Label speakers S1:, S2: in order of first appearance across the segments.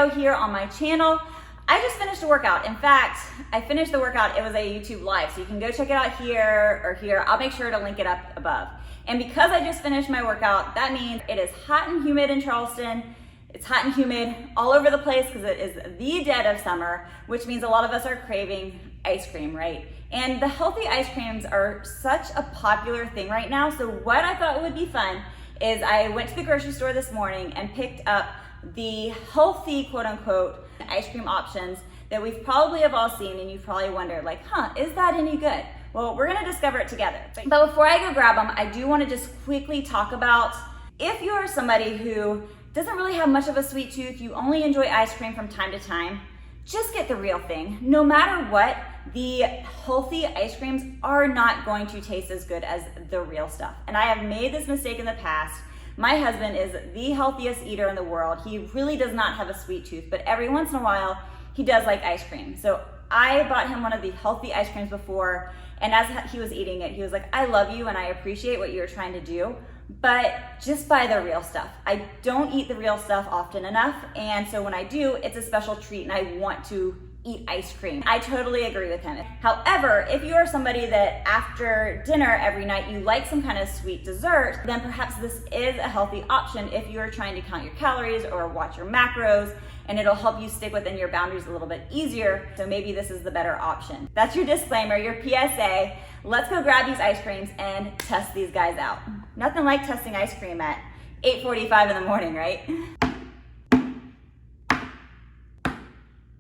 S1: video here on my channel. I just finished a workout. In fact, I finished the workout, it was a YouTube live, so you can go check it out here or here. I'll make sure to link it up above. And because I just finished my workout, that means it is hot and humid in Charleston. It's hot and humid all over the place because it is the dead of summer, which means a lot of us are craving ice cream, right? And the healthy ice creams are such a popular thing right now. So what I thought would be fun is I went to the grocery store this morning and picked up the healthy, quote unquote, ice cream options that we've probably have all seen, and you've probably wondered like, is that any good? Well, we're gonna discover it together. But before I go grab them, I do wanna just quickly talk about if you are somebody who doesn't really have much of a sweet tooth, you only enjoy ice cream from time to time, just get the real thing. No matter what, the healthy ice creams are not going to taste as good as the real stuff. And I have made this mistake in the past. My husband is the healthiest eater in the world. He really does not have a sweet tooth, but every once in a while, he does like ice cream. So I bought him one of the healthy ice creams before, and as he was eating it, he was like, I love you and I appreciate what you're trying to do, but just buy the real stuff. I don't eat the real stuff often enough, and so when I do, it's a special treat and I want to eat ice cream. I totally agree with him. However, if you are somebody that after dinner every night you like some kind of sweet dessert, then perhaps this is a healthy option if you are trying to count your calories or watch your macros, and it'll help you stick within your boundaries a little bit easier. So maybe this is the better option. That's your disclaimer, your PSA. Let's go grab these ice creams and test these guys out. Nothing like testing ice cream at 8:45 in the morning, right?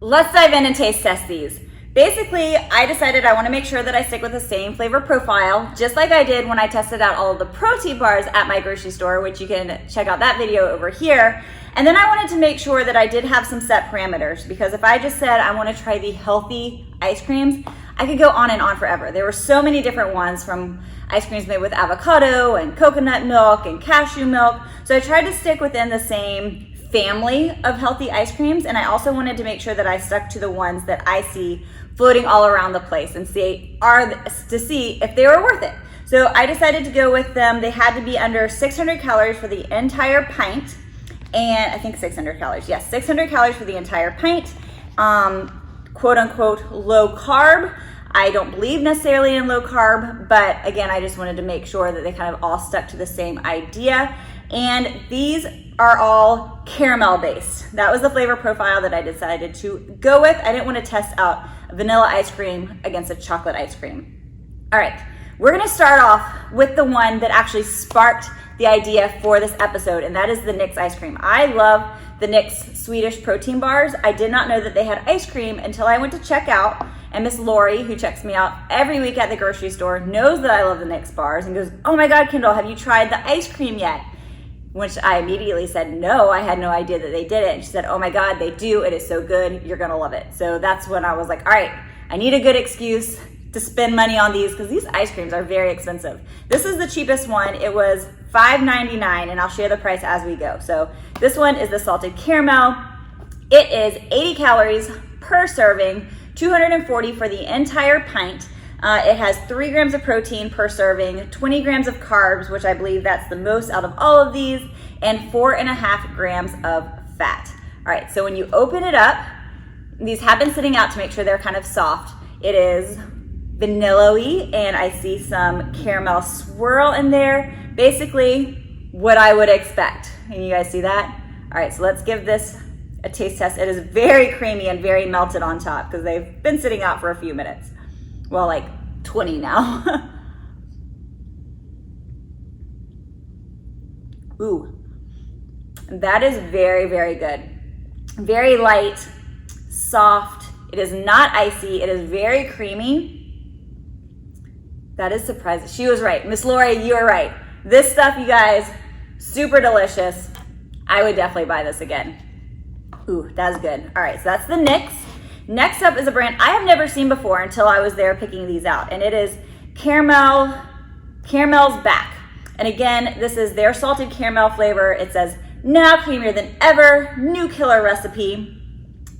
S1: Let's dive in and taste test these. Basically, I decided I want to make sure that I stick with the same flavor profile, just like I did when I tested out all of the protein bars at my grocery store, which you can check out that video over here. And then I wanted to make sure that I did have some set parameters, because if I just said I want to try the healthy ice creams, I could go on and on forever. There were so many different ones, from ice creams made with avocado and coconut milk and cashew milk. So I tried to stick within the same family of healthy ice creams, and I also wanted to make sure that I stuck to the ones that I see floating all around the place and see if they were worth it. So I decided to go with them. They had to be under 600 calories for the entire pint, and I think 600 calories. Yes, 600 calories for the entire pint. Quote unquote low carb. I don't believe necessarily in low carb, but again, I just wanted to make sure that they kind of all stuck to the same idea. And these are all caramel based. That was the flavor profile that I decided to go with. I didn't want to test out vanilla ice cream against a chocolate ice cream. All right, we're gonna start off with the one that actually sparked the idea for this episode, and that is the Nick's ice cream. I love the Nick's Swedish protein bars. I did not know that they had ice cream until I went to check out, and Miss Lori, who checks me out every week at the grocery store, knows that I love the Nick's bars and goes, oh my God, Kendall, have you tried the ice cream yet? Which I immediately said, no, I had no idea that they did it. And she said, oh my God, they do. It is so good. You're gonna love it. So that's when I was like, all right, I need a good excuse to spend money on these, because these ice creams are very expensive. This is the cheapest one. It was $5.99, and I'll share the price as we go. So this one is the salted caramel. It is 80 calories per serving, 240 for the entire pint. It has 3 grams of protein per serving, 20 grams of carbs, which I believe that's the most out of all of these, and 4.5 grams of fat. All right, so when you open it up, these have been sitting out to make sure they're kind of soft. It is vanilla-y, and I see some caramel swirl in there. Basically, what I would expect. Can you guys see that? All right, so let's give this a taste test. It is very creamy and very melted on top because they've been sitting out for a few minutes. Well, like 20 now. Ooh, that is very, very good. Very light, soft. It is not icy. It is very creamy. That is surprising. She was right. Miss Lori, you are right. This stuff, you guys, super delicious. I would definitely buy this again. Ooh, that's good. All right, so that's the Nick's. Next up is a brand I have never seen before until I was there picking these out, and it is Caramel's Back. And again, this is their salted caramel flavor. It says, now creamier than ever, new killer recipe.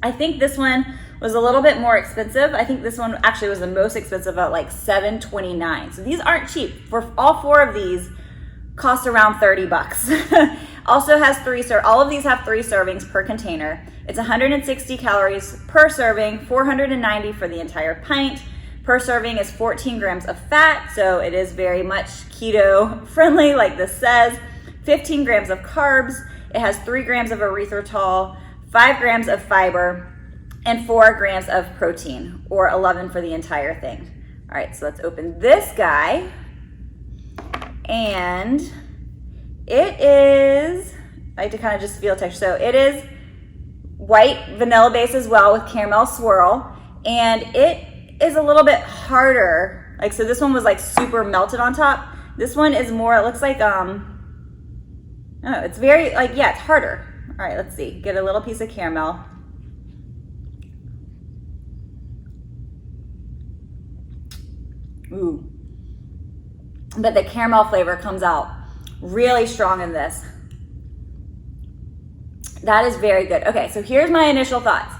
S1: I think this one was a little bit more expensive. I think this one actually was the most expensive at like $7.29. So these aren't cheap. For all 4 of these, cost around $30. Also has all of these have 3 servings per container. It's 160 calories per serving, 490 for the entire pint. Per serving is 14 grams of fat, so it is very much keto friendly, like this says. 15 grams of carbs. It has 3 grams of erythritol, 5 grams of fiber, and 4 grams of protein, or 11 for the entire thing. All right, so let's open this guy. And it is, I like to kind of just feel texture. So it is white vanilla base as well with caramel swirl. And it is a little bit harder. Like, so this one was like super melted on top. This one is more, it looks like, I don't know, it's very like, yeah, it's harder. All right, let's see. Get a little piece of caramel. Ooh. But the caramel flavor comes out really strong in this. That is very good. Okay, so here's my initial thoughts.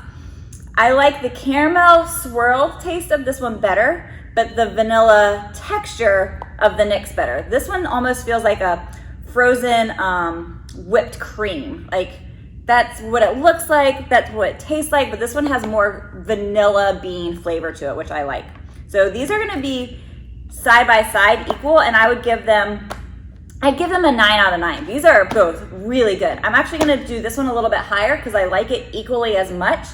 S1: I like the caramel swirl taste of this one better, but the vanilla texture of the Nyx better. This one almost feels like a frozen whipped cream. Like, that's what it looks like, that's what it tastes like, but this one has more vanilla bean flavor to it, which I like. So these are gonna be side by side equal, and I'd give them a 9 out of 9. These are both really good. I'm actually gonna do this one a little bit higher because I like it equally as much,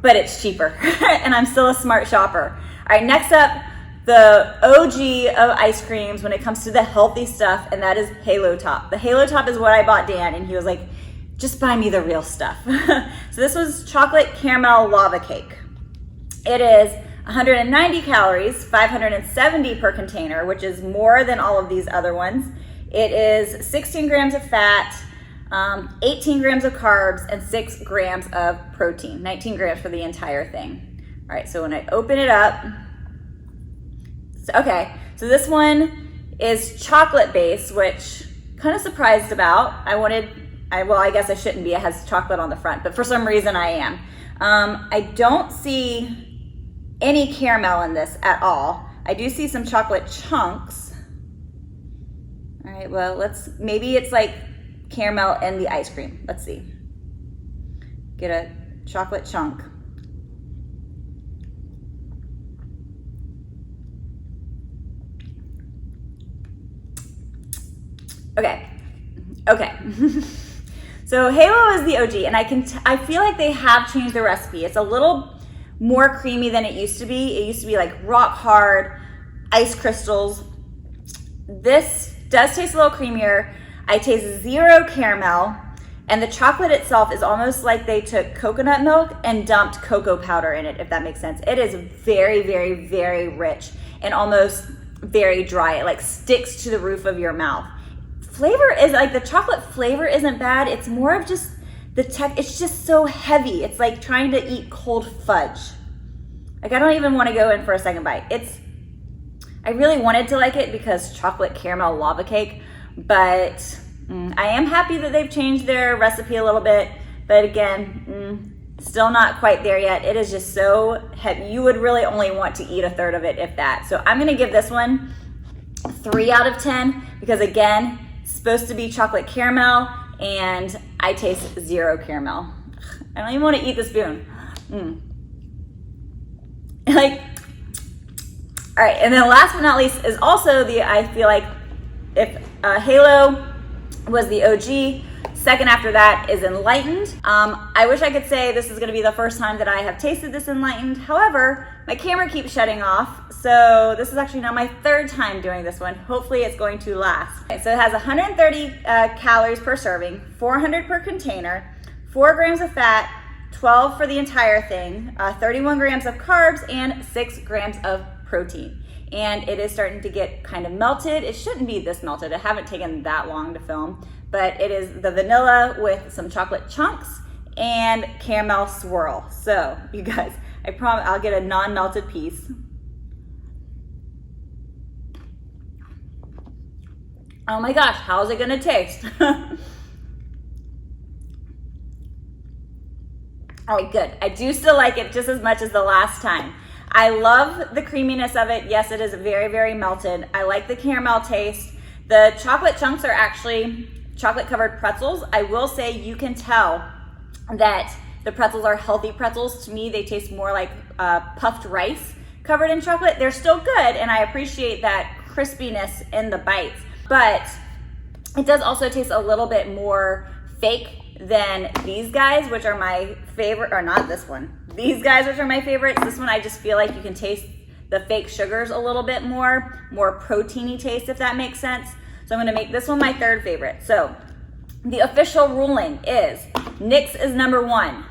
S1: but it's cheaper, and I'm still a smart shopper. All right, next up, the OG of ice creams when it comes to the healthy stuff, and that is Halo Top. The Halo Top is what I bought Dan, and he was like, just buy me the real stuff. So this was chocolate caramel lava cake. It is 190 calories, 570 per container, which is more than all of these other ones. It is 16 grams of fat, 18 grams of carbs, and 6 grams of protein, 19 grams for the entire thing. All right, so when I open it up, okay, so this one is chocolate base, which kind of surprised about. Well, I guess I shouldn't be. It has chocolate on the front, but for some reason I am. I don't see any caramel in this at all. I do see some chocolate chunks. All right, well, maybe it's like caramel in the ice cream. Let's see. Get a chocolate chunk. Okay. So Halo is the OG, and I feel like they have changed the recipe. It's a little more creamy than it used to be. It used to be like rock hard ice crystals. This does taste a little creamier. I taste 0 caramel, and the chocolate itself is almost like they took coconut milk and dumped cocoa powder in it, if that makes sense. It is very, very, very rich and almost very dry. It like sticks to the roof of your mouth. Flavor is like, the chocolate flavor isn't bad. It's more of just it's just so heavy. It's like trying to eat cold fudge. Like, I don't even want to go in for a second bite. I really wanted to like it because chocolate caramel lava cake, but I am happy that they've changed their recipe a little bit. But again, still not quite there yet. It is just so heavy. You would really only want to eat a third of it, if that. So I'm gonna give this one 3 out of 10 because, again, it's supposed to be chocolate caramel, and I taste 0 caramel. I don't even want to eat the spoon. Like, all right, and then last but not least is also I feel like if Halo was the OG, second after that is Enlightened. I wish I could say this is gonna be the first time that I have tasted this Enlightened. However, my camera keeps shutting off, so this is actually now my 3rd time doing this one. Hopefully it's going to last. Okay, so it has 130 calories per serving, 400 per container, 4 grams of fat, 12 for the entire thing, 31 grams of carbs, and 6 grams of protein. And it is starting to get kind of melted. It shouldn't be this melted. I haven't taken that long to film, but it is the vanilla with some chocolate chunks and caramel swirl. So you guys, I promise I'll get a non-melted piece. Oh my gosh, how's it gonna taste? All right, good. I do still like it just as much as the last time. I love the creaminess of it. Yes, it is very, very melted. I like the caramel taste. The chocolate chunks are actually chocolate covered pretzels. I will say you can tell that the pretzels are healthy pretzels. To me, they taste more like puffed rice covered in chocolate. They're still good, and I appreciate that crispiness in the bites, but it does also taste a little bit more fake than these guys, which are my favorite, or not this one. These guys, which are my favorites. This one, I just feel like you can taste the fake sugars a little bit more proteiny taste, if that makes sense. So I'm gonna make this one my third favorite. So the official ruling is Nick's is number one.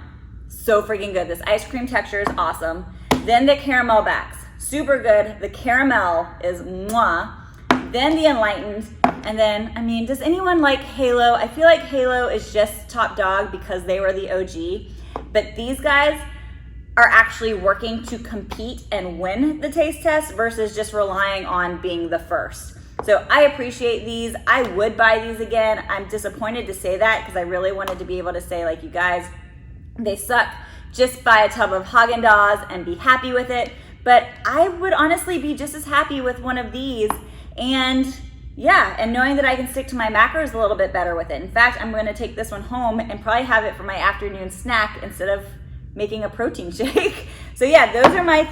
S1: So freaking good. This ice cream texture is awesome. Then the caramel backs, super good. The caramel is mwah. Then the Enlightened. And then, I mean, does anyone like Halo? I feel like Halo is just top dog because they were the OG. But these guys are actually working to compete and win the taste test versus just relying on being the first. So I appreciate these. I would buy these again. I'm disappointed to say that because I really wanted to be able to say, like, you guys, they suck. Just buy a tub of Haagen-Dazs and be happy with it. But I would honestly be just as happy with one of these. And yeah, and knowing that I can stick to my macros a little bit better with it. In fact, I'm going to take this one home and probably have it for my afternoon snack instead of making a protein shake. So yeah, those are my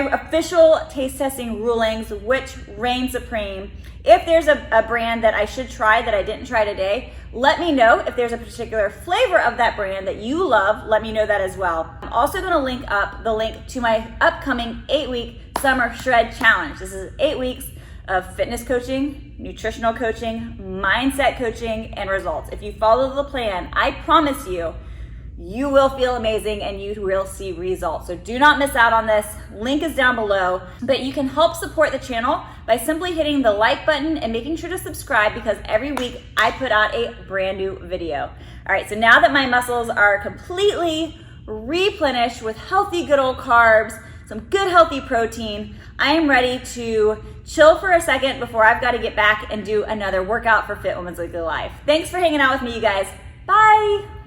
S1: official taste testing rulings, which reign supreme. If there's a brand that I should try that I didn't try today, let me know. If there's a particular flavor of that brand that you love, let me know that as well. I'm also gonna link up the link to my upcoming 8-week Summer Shred Challenge. This is 8 weeks of fitness coaching, nutritional coaching, mindset coaching, and results. If you follow the plan, I promise you, you will feel amazing and you will see results. So do not miss out on this. Link is down below. But you can help support the channel by simply hitting the like button and making sure to subscribe, because every week I put out a brand new video. All right, so now that my muscles are completely replenished with healthy, good old carbs, some good healthy protein, I am ready to chill for a second before I've got to get back and do another workout for Fit Women's Weekly Life. Thanks for hanging out with me, you guys. Bye.